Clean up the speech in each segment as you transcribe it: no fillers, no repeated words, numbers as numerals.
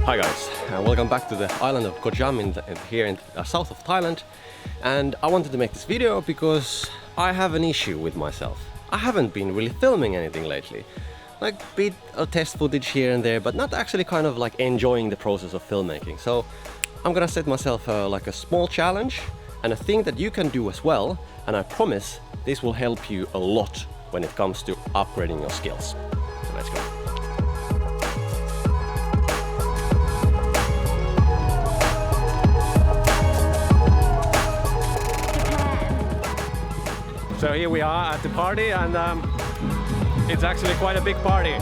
Hi guys, welcome back to the island of Koh Cham here in south of Thailand. And I wanted to make this video because I have an issue with myself. I haven't been really filming anything lately. Like bit of test footage here and there, but not actually kind of like enjoying the process of filmmaking. So I'm gonna set myself like a small challenge and a thing that you can do as well. And I promise this will help you a lot when it comes to upgrading your skills. So let's go. So here we are at the party, and it's actually quite a big party.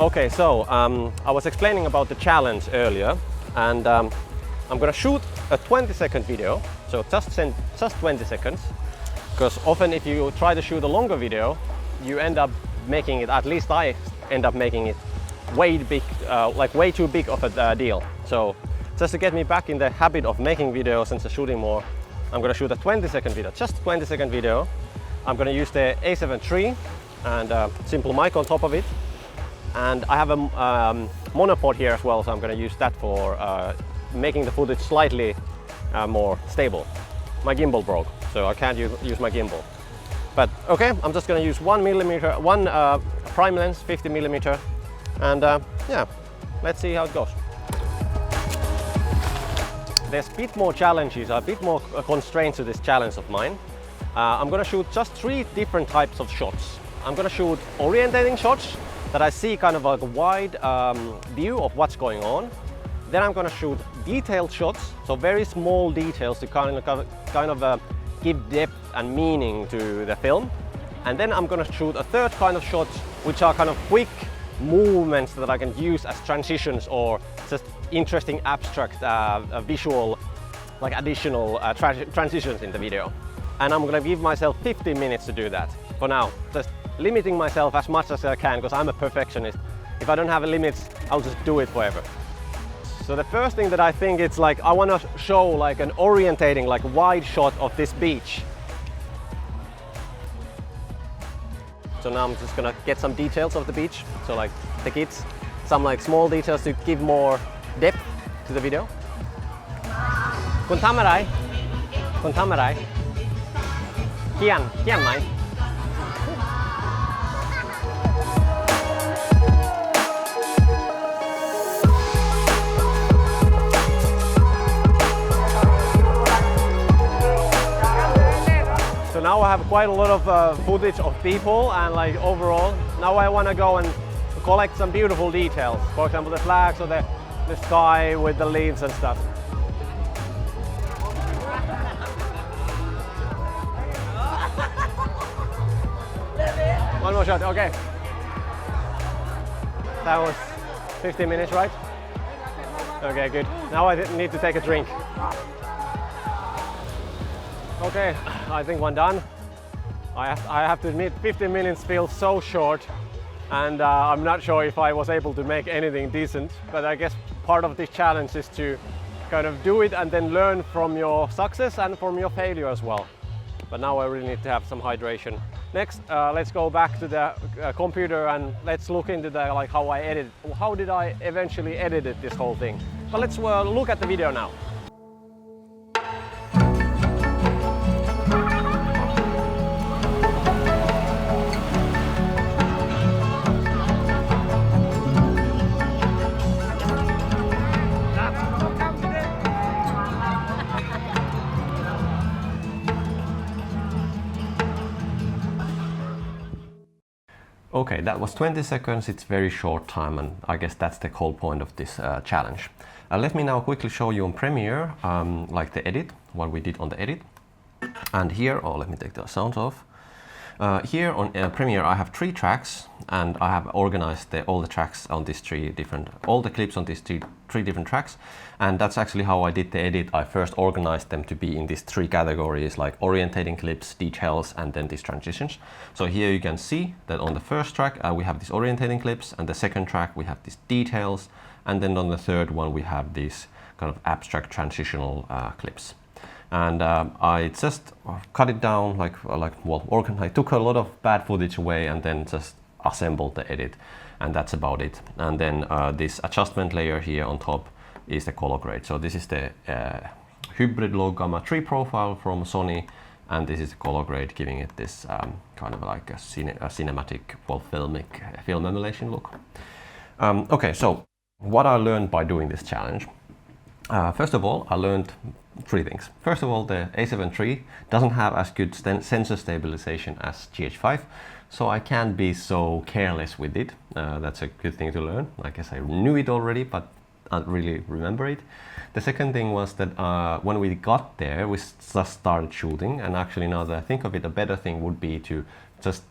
Okay, so I was explaining about the challenge earlier, and I'm gonna shoot a 20-second video, so just 20 seconds, because often if you try to shoot a longer video, you end up making it, at least I end up making it way big, like way too big of a deal. So just to get me back in the habit of making videos and shooting more, I'm gonna shoot a 20-second video, just 20-second video. I'm gonna use the A7 III and a simple mic on top of it. And I have a monopod here as well, so I'm gonna use that for making the footage slightly more stable. My gimbal broke, so I can't use my gimbal. But okay, I'm just gonna use one prime lens, 50mm, and yeah, let's see how it goes. There's a bit more challenges, a bit more constraints to this challenge of mine. I'm gonna shoot just 3 different types of shots. I'm gonna shoot orientating shots that I see kind of like a wide view of what's going on. Then I'm gonna shoot detailed shots, so very small details to kind of give depth and meaning to the film. And then I'm gonna shoot a third kind of shots, which are kind of quick movements that I can use as transitions or just interesting abstract visual, like additional transitions in the video. And I'm gonna give myself 15 minutes to do that for now, just limiting myself as much as I can, because I'm a perfectionist. If I don't have limits, I'll just do it forever. So the first thing that I think, it's like I want to show like an orientating, like wide shot of this beach. So now I'm just gonna get some details of the beach. So like the kids, some like small details to give more depth to the video. คุณทำอะไร คุณทำอะไร เขียน เขียนไหม So now I have quite a lot of footage of people, and like overall, now I want to go and collect some beautiful details. For example, the flags or the sky with the leaves and stuff. One more shot, okay. That was 15 minutes, right? Okay, good. Now I need to take a drink. Okay, I think one done. I have to admit, 15 minutes feels so short, and I'm not sure if I was able to make anything decent, but I guess part of this challenge is to kind of do it and then learn from your success and from your failure as well. But now I really need to have some hydration. Next, let's go back to the computer and let's look into the like how did I eventually edit this whole thing. But let's look at the video now. Okay, that was 20 seconds. It's very short time, and I guess that's the whole point of this challenge. Let me now quickly show you on Premiere, like the edit, what we did on the edit. And here, oh, let me take the sound off. Here on Premiere, I have 3 tracks, and I have organized all the tracks on these all the clips on these three different tracks. And that's actually how I did the edit. I first organized them to be in these 3 categories, like orientating clips, details, and then these transitions. So here you can see that on the first track, we have these orientating clips, and the second track, we have these details, and then on the third one, we have these kind of abstract transitional clips. And I just cut it down, I took a lot of bad footage away and then just assembled the edit, and that's about it. And then this adjustment layer here on top is the color grade. So this is the hybrid low gamma 3 profile from Sony, and this is the color grade, giving it this kind of like a cinematic, well, film emulation look. Okay, so what I learned by doing this challenge. First of all, I learned 3 things. First of all, the A7 III doesn't have as good sensor stabilization as GH5, so I can't be so careless with it. That's a good thing to learn. I guess I knew it already, but I don't really remember it. The second thing was that when we got there, we just started shooting, and actually now that I think of it, a better thing would be to just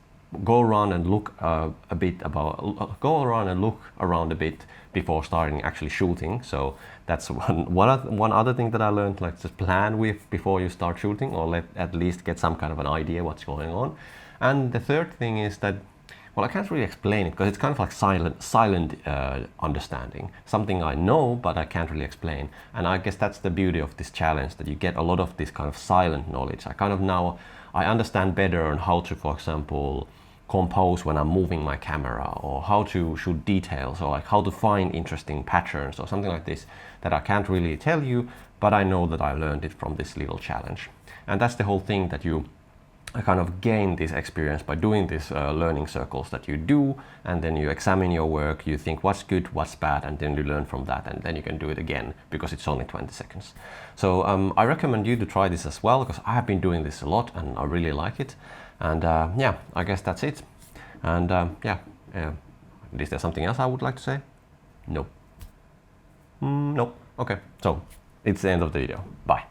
go around and look around a bit before starting actually shooting. So that's one other thing that I learned, like just plan with before you start shooting, or at least get some kind of an idea what's going on. And the third thing is that, well, I can't really explain it because it's kind of like silent understanding. Something I know, but I can't really explain. And I guess that's the beauty of this challenge, that you get a lot of this kind of silent knowledge. I understand better on how to, for example, compose when I'm moving my camera, or how to shoot details, or like how to find interesting patterns or something like this that I can't really tell you, but I know that I learned it from this little challenge. And that's the whole thing, that you kind of gain this experience by doing these learning circles that you do, and then you examine your work, you think what's good, what's bad, and then you learn from that, and then you can do it again because it's only 20 seconds. So I recommend you to try this as well, because I have been doing this a lot and I really like it. And yeah, I guess that's it. And is there something else I would like to say? No. No. Okay, so it's the end of the video. Bye.